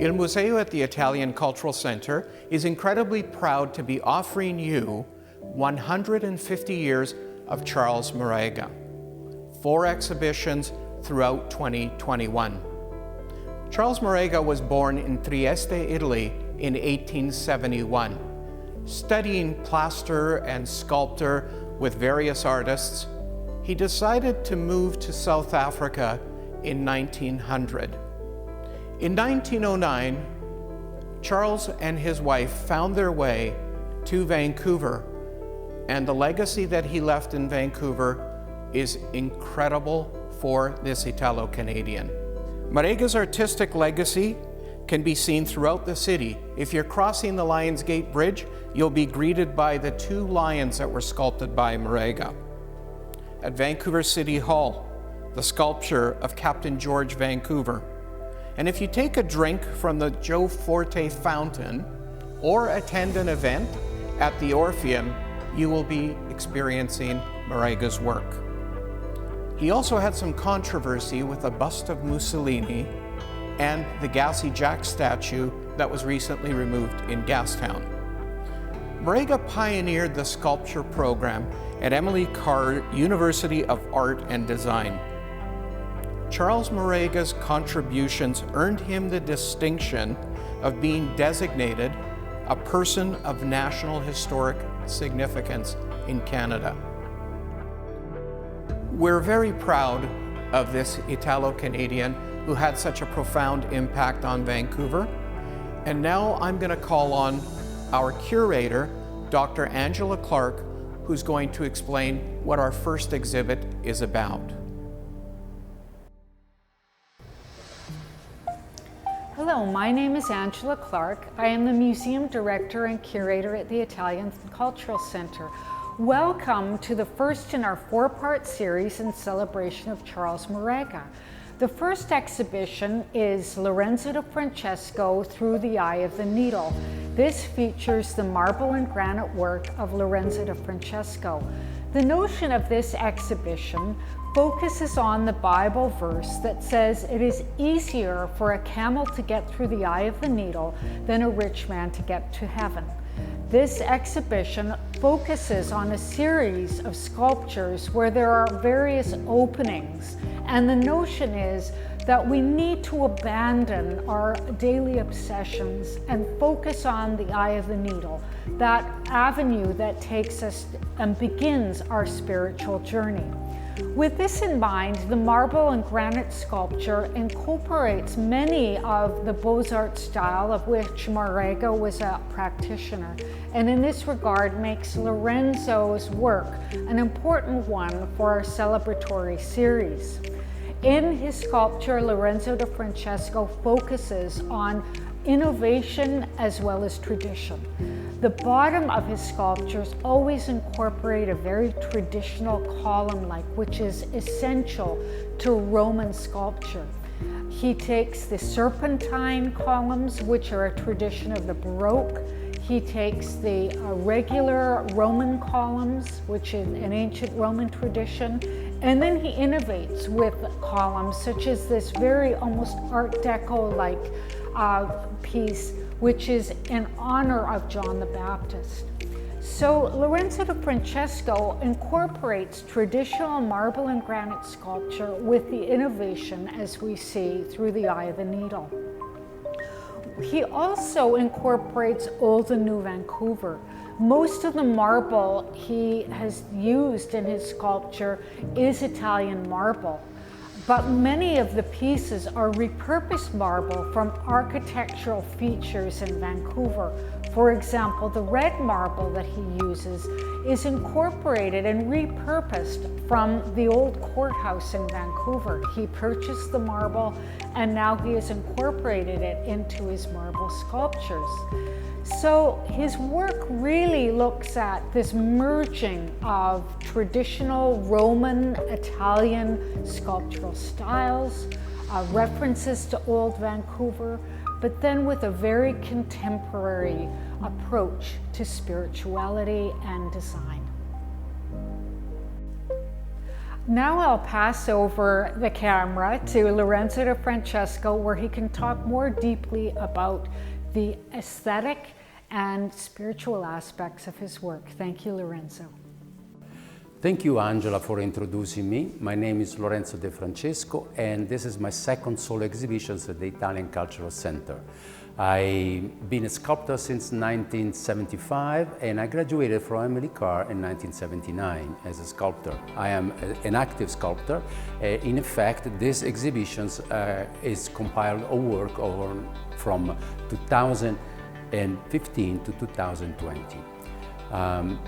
Il Museo at the Italian Cultural Center is incredibly proud to be offering you 150 years of Charles Marega, 4 exhibitions throughout 2021. Charles Marega was born in Trieste, Italy in 1871. Studying plaster and sculpture with various artists, he decided to move to South Africa in 1900. In 1909, Charles and his wife found their way to Vancouver, and the legacy that he left in Vancouver is incredible for this Italo-Canadian. Marega's artistic legacy can be seen throughout the city. If you're crossing the Lions Gate Bridge, you'll be greeted by the 2 lions that were sculpted by Marega. At Vancouver City Hall, the sculpture of Captain George Vancouver. And if you take a drink from the Joe Forte fountain or attend an event at the Orpheum, you will be experiencing Marega's work. He also had some controversy with a bust of Mussolini and the Gassy Jack statue that was recently removed in Gastown. Marega pioneered the sculpture program at Emily Carr University of Art and Design. Charles Marega's contributions earned him the distinction of being designated a person of national historic significance in Canada. We're very proud of this Italo-Canadian who had such a profound impact on Vancouver. And now I'm going to call on our curator, Dr. Angela Clark, who's going to explain what our first exhibit is about. Hello, my name is Angela Clark. I am the museum director and curator at the Italian Cultural Center. Welcome to the first in our 4-part series in celebration of Charles Marega. The first exhibition is Lorenzo de Francesco, Through the Eye of the Needle. This features the marble and granite work of Lorenzo de Francesco. The notion of this exhibition focuses on the Bible verse that says it is easier for a camel to get through the eye of the needle than a rich man to get to heaven. This exhibition focuses on a series of sculptures where there are various openings, and the notion is that we need to abandon our daily obsessions and focus on the eye of the needle, that avenue that takes us and begins our spiritual journey. With this in mind, the marble and granite sculpture incorporates many of the Beaux-Arts style of which Marega was a practitioner, and in this regard makes Lorenzo's work an important one for our celebratory series. In his sculpture, Lorenzo de Francesco focuses on innovation as well as tradition. The bottom of his sculptures always incorporate a very traditional column-like, which is essential to Roman sculpture. He takes the serpentine columns, which are a tradition of the Baroque. He takes the regular Roman columns, which is an ancient Roman tradition, and then he innovates with columns such as this very almost Art Deco-like piece, which is in honor of John the Baptist. So Lorenzo de Francesco incorporates traditional marble and granite sculpture with the innovation as we see through the eye of the needle. He also incorporates Old and New Vancouver. Most of the marble he has used in his sculpture is Italian marble, but many of the pieces are repurposed marble from architectural features in Vancouver. For example, the red marble that he uses is incorporated and repurposed from the old courthouse in Vancouver. He purchased the marble and now he has incorporated it into his marble sculptures. So his work really looks at this merging of traditional Roman, Italian sculptural styles, references to old Vancouver, but then with a very contemporary approach to spirituality and design. Now I'll pass over the camera to Lorenzo de Francesco, where he can talk more deeply about the aesthetic and spiritual aspects of his work. Thank you, Lorenzo. Thank you, Angela, for introducing me. My name is Lorenzo de Francesco, and this is my second solo exhibition at the Italian Cultural Center. I've been a sculptor since 1975, and I graduated from Emily Carr in 1979 as a sculptor. I am an active sculptor. In effect, this exhibition is compiled of work from 2015 to 2020.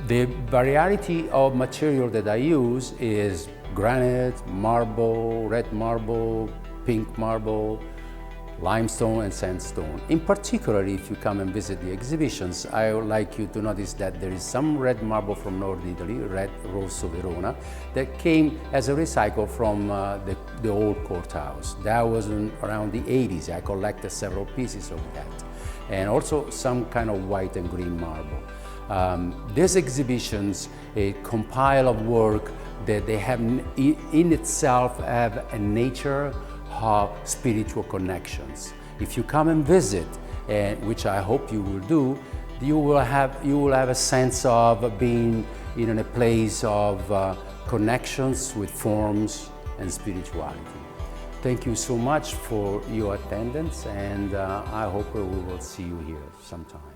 The variety of material that I use is granite, marble, red marble, pink marble, limestone and sandstone. In particular, if you come and visit the exhibitions, I would like you to notice that there is some red marble from North Italy, red Rosso Verona, that came as a recycle from the old courthouse. That was around the 80s. I collected several pieces of that. And also some kind of white and green marble. These exhibitions compile of work that they have in itself have a nature of spiritual connections. If you come and visit, which I hope you will do, you will have a sense of being in a place of connections with forms and spirituality. Thank you so much for your attendance, and I hope we will see you here sometime.